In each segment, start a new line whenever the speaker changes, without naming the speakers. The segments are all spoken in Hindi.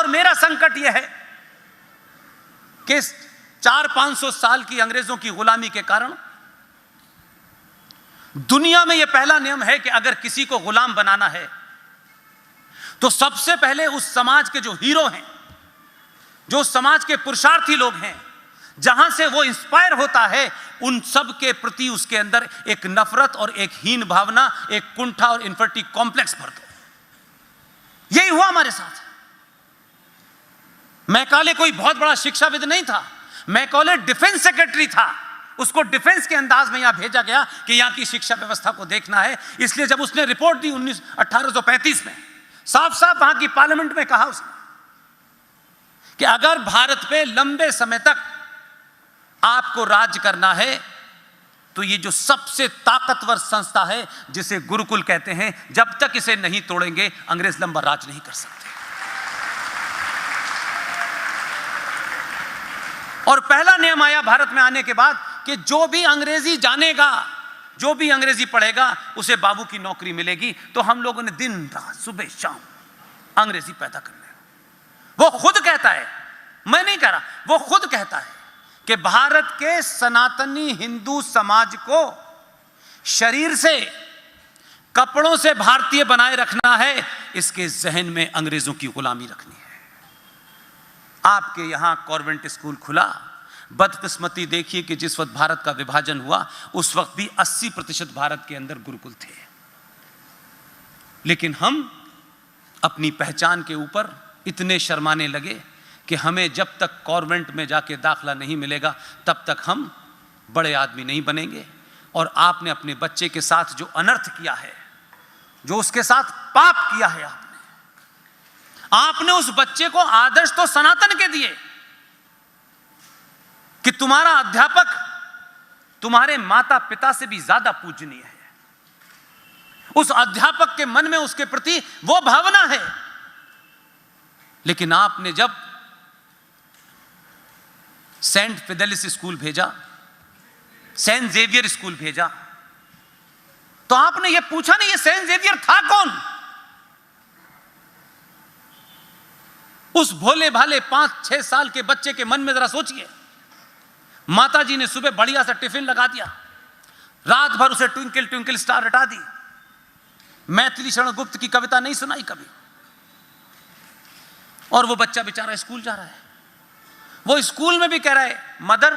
और मेरा संकट यह है कि 400-500 साल की अंग्रेजों की गुलामी के कारण दुनिया में यह पहला नियम है कि अगर किसी को गुलाम बनाना है तो सबसे पहले उस समाज के जो हीरो हैं, जो समाज के पुरुषार्थी लोग हैं, जहां से वो इंस्पायर होता है, उन सब के प्रति उसके अंदर एक नफरत और एक हीन भावना, एक कुंठा और इन्फर्टी कॉम्प्लेक्स भर दो। यही हुआ हमारे साथ। मैकाले कोई बहुत बड़ा शिक्षाविद नहीं था, मैकाले डिफेंस सेक्रेटरी था। उसको डिफेंस के अंदाज में यहां भेजा गया कि यहां की शिक्षा व्यवस्था को देखना है। इसलिए जब उसने रिपोर्ट दी 1835 में, साफ साफ वहां की पार्लियामेंट में कहा उसने कि अगर भारत पे लंबे समय तक आपको राज करना है तो ये जो सबसे ताकतवर संस्था है जिसे गुरुकुल कहते हैं, जब तक इसे नहीं तोड़ेंगे अंग्रेज लंबा राज नहीं कर सकते। और पहला नियम आया भारत में आने के बाद कि जो भी अंग्रेजी जानेगा, जो भी अंग्रेजी पढ़ेगा, उसे बाबू की नौकरी मिलेगी। तो हम लोगों ने दिन रात सुबह शाम अंग्रेजी पैदा करना है। वो खुद कहता है, मैं नहीं कह रहा, वो खुद कहता है कि भारत के सनातनी हिंदू समाज को शरीर से, कपड़ों से भारतीय बनाए रखना है, इसके जहन में अंग्रेजों की गुलामी रखनी है। आपके यहां कॉन्वेंट स्कूल खुला, बदकिस्मती देखिए कि जिस वक्त भारत का विभाजन हुआ उस वक्त भी 80% भारत के अंदर गुरुकुल थे। लेकिन हम अपनी पहचान के ऊपर इतने शर्माने लगे कि हमें जब तक कॉन्वेंट में जाके दाखला नहीं मिलेगा तब तक हम बड़े आदमी नहीं बनेंगे। और आपने अपने बच्चे के साथ जो अनर्थ किया है, जो उसके साथ पाप किया है, आपने उस बच्चे को आदर्श तो सनातन के दिए कि तुम्हारा अध्यापक तुम्हारे माता पिता से भी ज्यादा पूजनीय है। उस अध्यापक के मन में उसके प्रति वो भावना है। लेकिन आपने जब सेंट फिडेलिस स्कूल भेजा, सेंट जेवियर स्कूल भेजा, तो आपने ये पूछा नहीं ये सेंट जेवियर था कौन? उस भोले भाले 5-6 साल के बच्चे के मन में जरा सोचिए। माताजी ने सुबह बढ़िया सा टिफिन लगा दिया, रात भर उसे ट्विंकल ट्विंकल स्टार रटा दी, मैथिली शरण गुप्त की कविता नहीं सुनाई कभी, और वो बच्चा बेचारा स्कूल जा रहा है। वो स्कूल में भी कह रहा है मदर,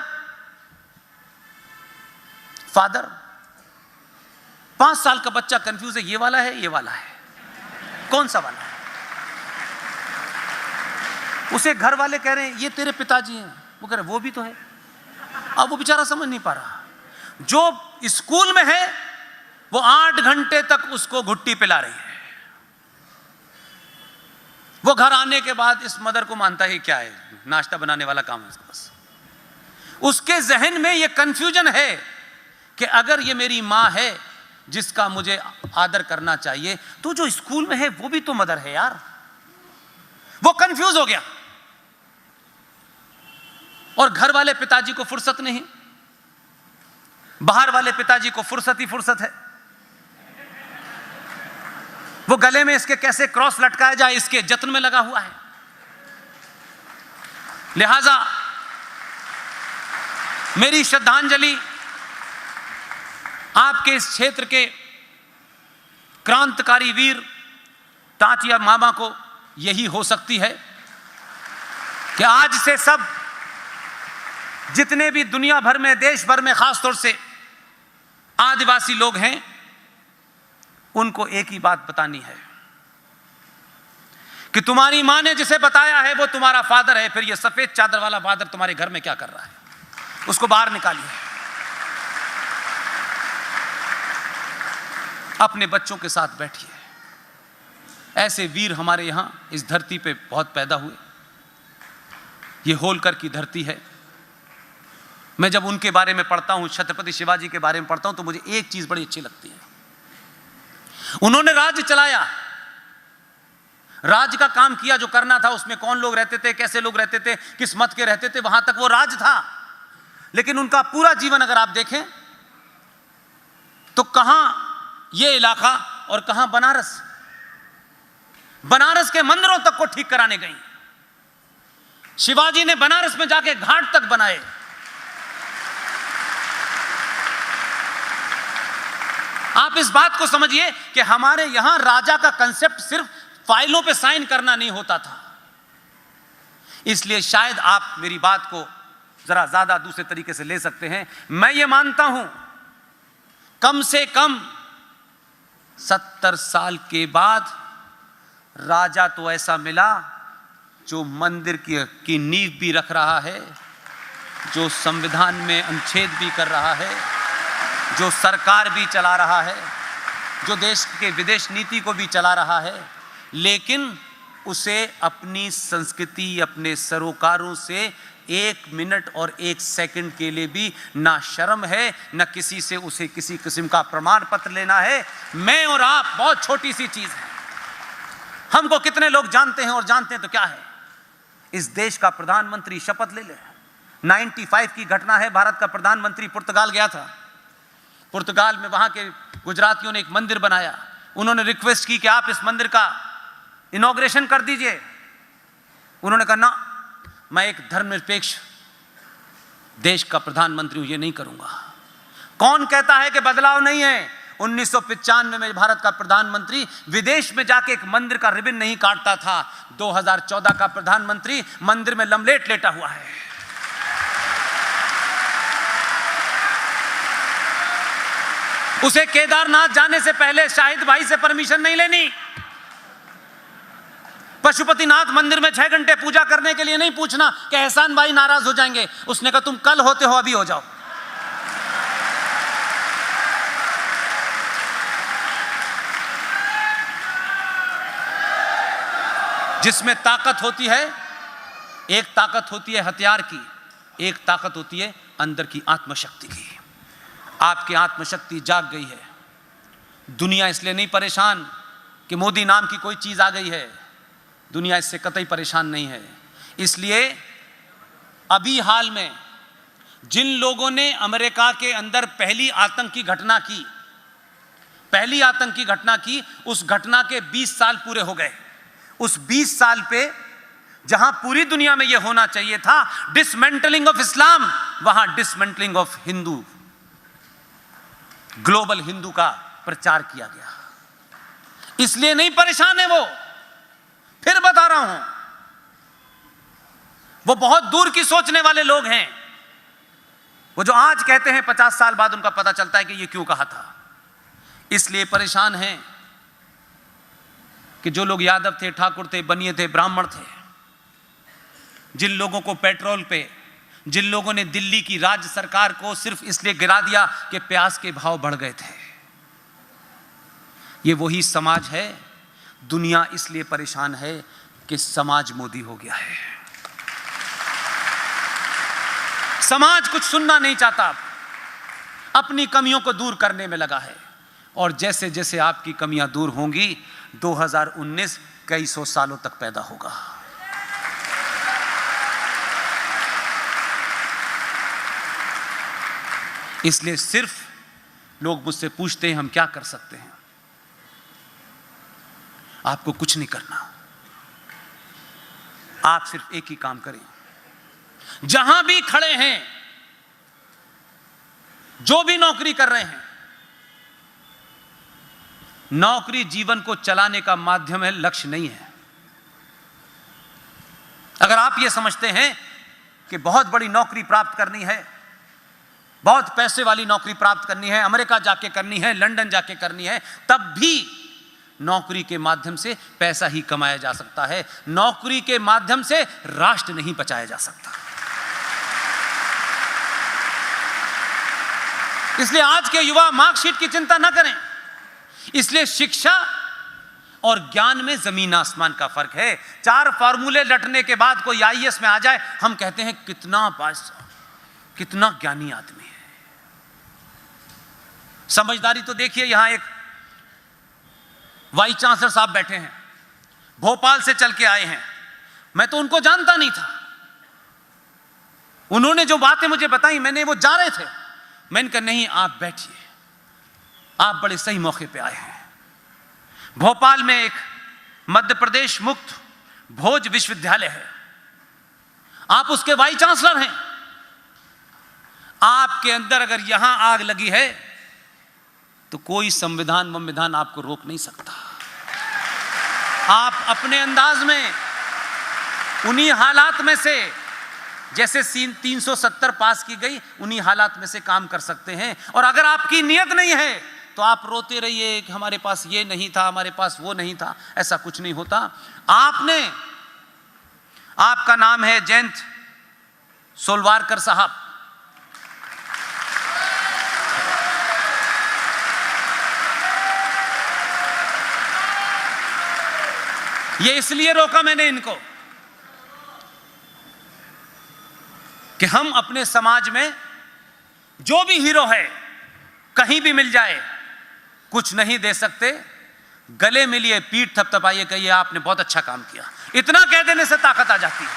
फादर। 5 साल का बच्चा कंफ्यूज है, ये वाला है, ये वाला है, कौन सा वाला है? उसे घर वाले कह रहे हैं ये तेरे पिताजी हैं, वो कह रहे वो भी तो है। अब वो बेचारा समझ नहीं पा रहा। जो स्कूल में है वो 8 घंटे तक उसको घुट्टी पिला रही है। वो घर आने के बाद इस मदर को मानता है क्या है, नाश्ता बनाने वाला काम है उसका बस। उसके जहन में ये कंफ्यूजन है कि अगर ये मेरी मां है जिसका मुझे आदर करना चाहिए, तो जो स्कूल में है वो भी तो मदर है यार। वो कंफ्यूज हो गया। और घर वाले पिताजी को फुर्सत नहीं, बाहर वाले पिताजी को फुर्सत ही फुर्सत है। वो गले में इसके कैसे क्रॉस लटकाया जाए इसके जत्न में लगा हुआ है। लिहाजा मेरी श्रद्धांजलि आपके इस क्षेत्र के क्रांतिकारी वीर तांतिया मामा को यही हो सकती है कि आज से सब जितने भी दुनिया भर में, देश भर में खास तौर से आदिवासी लोग हैं, उनको एक ही बात बतानी है कि तुम्हारी मां ने जिसे बताया है वो तुम्हारा फादर है। फिर ये सफेद चादर वाला फादर तुम्हारे घर में क्या कर रहा है, उसको बाहर निकालिए। अपने बच्चों के साथ बैठिए। ऐसे वीर हमारे यहां इस धरती पे बहुत पैदा हुए। ये होलकर की धरती है। मैं जब उनके बारे में पढ़ता हूं, छत्रपति शिवाजी के बारे में पढ़ता हूं, तो मुझे एक चीज बड़ी अच्छी लगती है। उन्होंने राज्य चलाया, राज्य का काम किया जो करना था। उसमें कौन लोग रहते थे, कैसे लोग रहते थे, किस मत के रहते थे, वहां तक वो राज था। लेकिन उनका पूरा जीवन अगर आप देखें तो कहां ये इलाका और कहां बनारस, बनारस के मंदिरों तक को ठीक कराने गई। शिवाजी ने बनारस में जाके घाट तक बनाए। आप इस बात को समझिए कि हमारे यहां राजा का कंसेप्ट सिर्फ फाइलों पे साइन करना नहीं होता था। इसलिए शायद आप मेरी बात को जरा ज्यादा दूसरे तरीके से ले सकते हैं। मैं ये मानता हूं कम से कम 70 साल के बाद राजा तो ऐसा मिला जो मंदिर की नींव भी रख रहा है, जो संविधान में अनुच्छेद भी कर रहा है, जो सरकार भी चला रहा है, जो देश के विदेश नीति को भी चला रहा है, लेकिन उसे अपनी संस्कृति, अपने सरोकारों से 1 मिनट और 1 सेकंड के लिए भी ना शर्म है, ना किसी से उसे किसी किस्म का प्रमाण पत्र लेना है। मैं और आप बहुत छोटी सी चीज है, हमको कितने लोग जानते हैं, और जानते हैं तो क्या है, इस देश का प्रधानमंत्री शपथ ले ले। 95 की घटना है, भारत का प्रधानमंत्री पुर्तगाल गया था। पुर्तगाल में वहां के गुजरातियों ने एक मंदिर बनाया। उन्होंने रिक्वेस्ट की कि आप इस मंदिर का इनॉग्रेशन कर दीजिए। उन्होंने कहा ना, मैं एक धर्मनिरपेक्ष देश का प्रधानमंत्री हूं, ये नहीं करूंगा। कौन कहता है कि बदलाव नहीं है? 1995 में भारत का प्रधानमंत्री विदेश में जाके एक मंदिर का रिबन नहीं काटता था। 2014 का प्रधानमंत्री मंदिर में लमलेट लेटा हुआ है। उसे केदारनाथ जाने से पहले शाहिद भाई से परमिशन नहीं लेनी। पशुपतिनाथ मंदिर में 6 घंटे पूजा करने के लिए नहीं पूछना कि एहसान भाई नाराज हो जाएंगे। उसने कहा तुम कल होते हो, अभी हो जाओ। जिसमें ताकत होती है, एक ताकत होती है हथियार की, एक ताकत होती है अंदर की आत्मशक्ति की। आपकी आत्मशक्ति जाग गई है। दुनिया इसलिए नहीं परेशान कि मोदी नाम की कोई चीज आ गई है। दुनिया इससे कतई परेशान नहीं है। इसलिए अभी हाल में जिन लोगों ने अमेरिका के अंदर पहली आतंकी घटना की, उस घटना के 20 साल पूरे हो गए। उस 20 साल पे जहां पूरी दुनिया में यह होना चाहिए था डिसमेंटलिंग ऑफ इस्लाम, वहां dismantling of Hindu, global Hindu का प्रचार किया गया। इसलिए नहीं परेशान है वो। फिर बता रहा हूं, वो बहुत दूर की सोचने वाले लोग हैं। वो जो आज कहते हैं 50 साल बाद उनका पता चलता है कि ये क्यों कहा था। इसलिए परेशान हैं कि जो लोग यादव थे, ठाकुर थे, बनिए थे, ब्राह्मण थे, जिन लोगों को पेट्रोल पे, जिन लोगों ने दिल्ली की राज्य सरकार को सिर्फ इसलिए गिरा दिया कि प्याज के भाव बढ़ गए थे, ये वही समाज है। दुनिया इसलिए परेशान है कि समाज मोदी हो गया है। समाज कुछ सुनना नहीं चाहता, अपनी कमियों को दूर करने में लगा है। और जैसे जैसे आपकी कमियां दूर होंगी, 2019 कई सौ सालों तक पैदा होगा। इसलिए सिर्फ लोग मुझसे पूछते हैं हम क्या कर सकते हैं। आपको कुछ नहीं करना, आप सिर्फ एक ही काम करें। जहां भी खड़े हैं, जो भी नौकरी कर रहे हैं, नौकरी जीवन को चलाने का माध्यम है, लक्ष्य नहीं है। अगर आप यह समझते हैं कि बहुत बड़ी नौकरी प्राप्त करनी है, बहुत पैसे वाली नौकरी प्राप्त करनी है, अमेरिका जाके करनी है, लंदन जाके करनी है, तब भी नौकरी के माध्यम से पैसा ही कमाया जा सकता है। नौकरी के माध्यम से राष्ट्र नहीं बचाया जा सकता। इसलिए आज के युवा मार्कशीट की चिंता ना करें। इसलिए शिक्षा और ज्ञान में जमीन आसमान का फर्क है। 4 फार्मूले रटने के बाद कोई आईएएस में आ जाए, हम कहते हैं कितना पास, कितना ज्ञानी आदमी है। समझदारी तो देखिए, यहां एक वाइस चांसलर साहब बैठे हैं, भोपाल से चल के आए हैं। मैं तो उनको जानता नहीं था। उन्होंने जो बातें मुझे बताई, मैंने, वो जा रहे थे, मैंने कहा नहीं आप बैठिए, आप बड़े सही मौके पे आए हैं। भोपाल में एक मध्य प्रदेश मुक्त भोज विश्वविद्यालय है। आप उसके वाइस चांसलर हैं। आपके अंदर अगर यहां आग लगी है तो कोई संविधान आपको रोक नहीं सकता। आप अपने अंदाज में उन्हीं हालात में से, जैसे 370 पास की गई, उन्हीं हालात में से काम कर सकते हैं। और अगर आपकी नियत नहीं है तो आप रोते रहिए कि हमारे पास ये नहीं था, हमारे पास वो नहीं था। ऐसा कुछ नहीं होता। आपका नाम है जयंत सोलवारकर साहब। ये इसलिए रोका मैंने इनको कि हम अपने समाज में जो भी हीरो है कहीं भी मिल जाए, कुछ नहीं दे सकते, गले मिलिए, पीठ थपथपाइए, कहिए आपने बहुत अच्छा काम किया। इतना कह देने से ताकत आ जाती है।